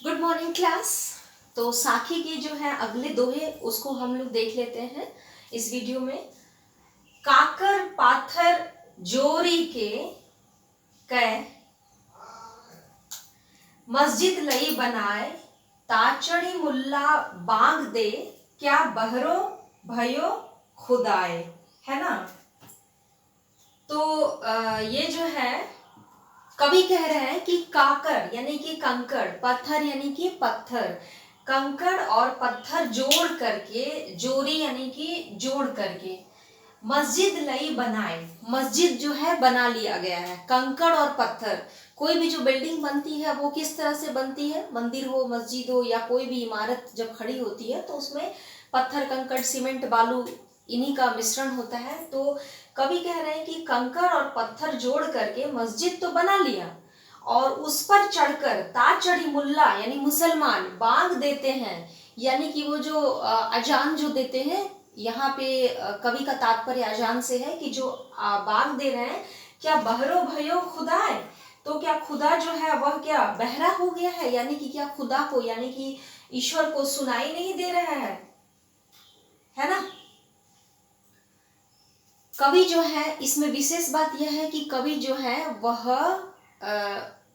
Good morning class. तो साखी के जो है अगले दोहे उसको हम लोग देख लेते हैं इस वीडियो में। काकर पाथर जोरी के कै मस्जिद लई बनाए, ताचड़ी मुल्ला बांग दे, क्या बहरो भयो खुदाए। है ना। तो ये जो है कवि कह रहे हैं कि काकर यानी कि कंकड़, पत्थर यानी कि पत्थर, कंकड़ और पत्थर जोड़ करके, जोड़ी यानी कि जोड़ करके मस्जिद लई बनाए। मस्जिद जो है बना लिया गया है। कंकड़ और पत्थर, कोई भी जो बिल्डिंग बनती है वो किस तरह से बनती है, मंदिर हो, मस्जिद हो या कोई भी इमारत जब खड़ी होती है तो उसमें पत्थर, कंकड़, सीमेंट, बालू इन्हीं का मिश्रण होता है। तो कवि कह रहे हैं कि कंकड़ और पत्थर जोड़ करके मस्जिद तो बना लिया और उस पर चढ़कर ताचड़ी मुल्ला यानी मुसलमान बांग देते हैं, यानी कि वो जो अजान जो देते हैं, यहाँ पे कवि का तात्पर्य अजान से है कि जो बांग दे रहे हैं, क्या बहरो भयो खुदाए, तो क्या खुदा जो है वह क्या बहरा हो गया है, यानी कि क्या खुदा को यानी कि ईश्वर को सुनाई नहीं दे रहा है ना। कवि जो है इसमें विशेष बात यह है कि कवि जो है वह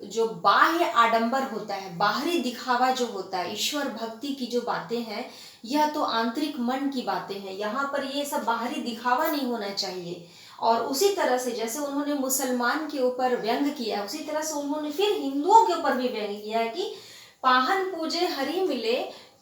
जो बाह्य आडंबर होता है, बाहरी दिखावा जो होता है, ईश्वर भक्ति की जो बातें हैं, यह तो आंतरिक मन की बातें हैं। यहाँ पर ये सब बाहरी दिखावा नहीं होना चाहिए। और उसी तरह से जैसे उन्होंने मुसलमान के ऊपर व्यंग किया, उसी तरह से उन्होंने फिर हिंदुओं के ऊपर भी व्यंग किया है कि पाहन पूजे हरि मिले,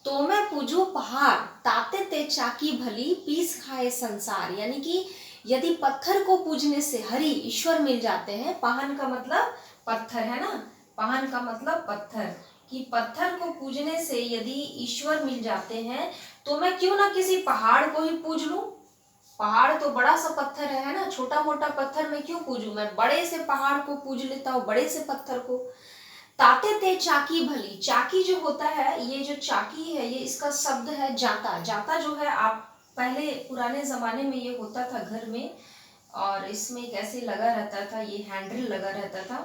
तो मैं पूजू पहाड़, ताते ते चाकी भली, पीस खाए संसार। यानी कि यदि पत्थर को पूजने से हरि ईश्वर मिल जाते हैं, पाहन का मतलब पत्थर है ना, पाहन का मतलब पत्थर, कि पत्थर को पूजने से यदि ईश्वर मिल जाते हैं तो मैं क्यों ना किसी पहाड़ को ही पूज लूं। पहाड़ तो बड़ा सा पत्थर है ना, छोटा मोटा पत्थर मैं क्यों पूजूं, मैं बड़े से पहाड़ को पूज लेता हूँ, बड़े से पत्थर को। ताते ते चाकी भली, चाकी जो होता है, ये जो चाकी है ये इसका शब्द है जाता। जाता जो है, आप पहले पुराने जमाने में ये होता था घर में, और इसमें एक ऐसे लगा रहता था, ये हैंडल लगा रहता था,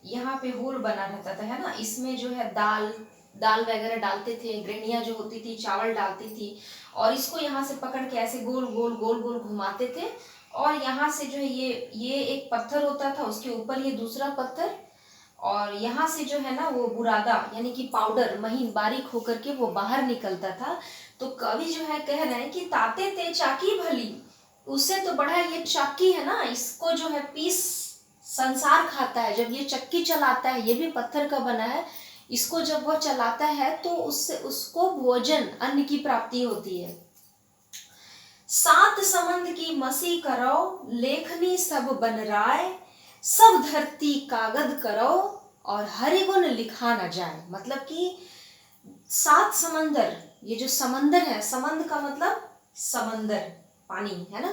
यहाँ पे होल बना रहता था, है ना। इसमें जो है दाल दाल वगैरह डालते थे, गृहिणियाँ जो होती थी चावल डालती थी, और इसको यहाँ से पकड़ के ऐसे गोल गोल गोल गोल घुमाते थे, और यहाँ से जो है ये एक पत्थर होता था, उसके ऊपर ये दूसरा पत्थर, और यहाँ से जो है ना वो बुरादा यानी कि पाउडर महीन बारीक होकर के वो बाहर निकलता था। तो कवि जो है कह रहे हैं कि ताते ते चाकी भली, उससे तो बड़ा ये चाकी है ना, इसको जो है पीस संसार खाता है। जब ये चक्की चलाता है, ये भी पत्थर का बना है, इसको जब वह चलाता है तो उससे उसको भोजन अन्न की प्राप्ति होती है। सात समंद की मसी करो, लेखनी सब बन राय, सब धरती कागद करो, और हरिगुण लिखा न जाए। मतलब कि सात समंदर, ये जो समंदर है, समंद का मतलब समंदर, पानी है ना,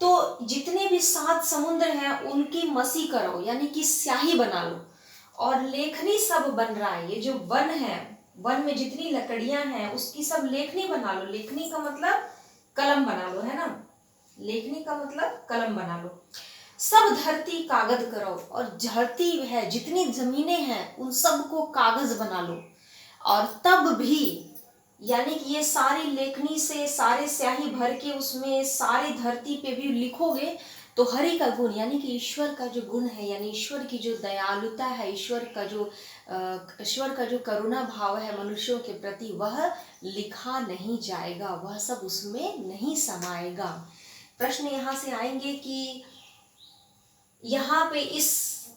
तो जितने भी सात समुद्र हैं उनकी मसी करो यानी कि स्याही बना लो, और लेखनी सब बन रहा है, ये जो वन है, वन में जितनी लकड़ियां हैं उसकी सब लेखनी बना लो। लेखनी का मतलब कलम बना लो, है ना, लेखनी का मतलब कलम बना लो। सब धरती कागज करो, और धरती है जितनी जमीनें हैं उन सबको कागज बना लो, और तब भी यानी कि ये सारी लेखनी से सारे स्याही भर के उसमें सारी धरती पे भी लिखोगे तो हरि का गुण यानी कि ईश्वर का जो गुण है, यानी ईश्वर की जो दयालुता है, ईश्वर का जो करुणा भाव है मनुष्यों के प्रति, वह लिखा नहीं जाएगा, वह सब उसमें नहीं समाएगा। प्रश्न यहाँ से आएंगे कि यहाँ पे इस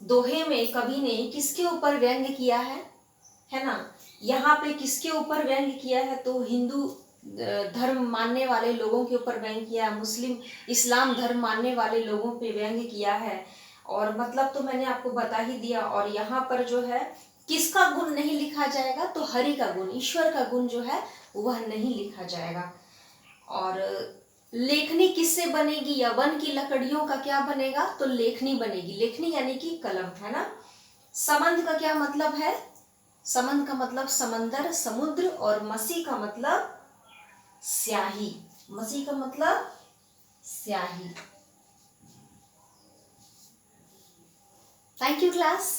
दोहे में कवि ने किसके ऊपर व्यंग किया है ना। यहाँ पे किसके ऊपर व्यंग किया है, तो हिंदू धर्म मानने वाले लोगों के ऊपर व्यंग किया, मुस्लिम इस्लाम धर्म मानने वाले लोगों पे व्यंग किया है, और मतलब तो मैंने आपको बता ही दिया। और यहाँ पर जो है किसका गुण नहीं लिखा जाएगा, तो हरि का गुण, ईश्वर का गुण जो है वह नहीं लिखा जाएगा। और लेखनी किससे बनेगी, या वन की लकड़ियों का क्या बनेगा, तो लेखनी बनेगी। लेखनी यानी कि कलम, है ना। समंद का क्या मतलब है, समंद का मतलब समंदर, समुद्र, और मसी का मतलब स्याही, मसी का मतलब स्याही। Thank you class.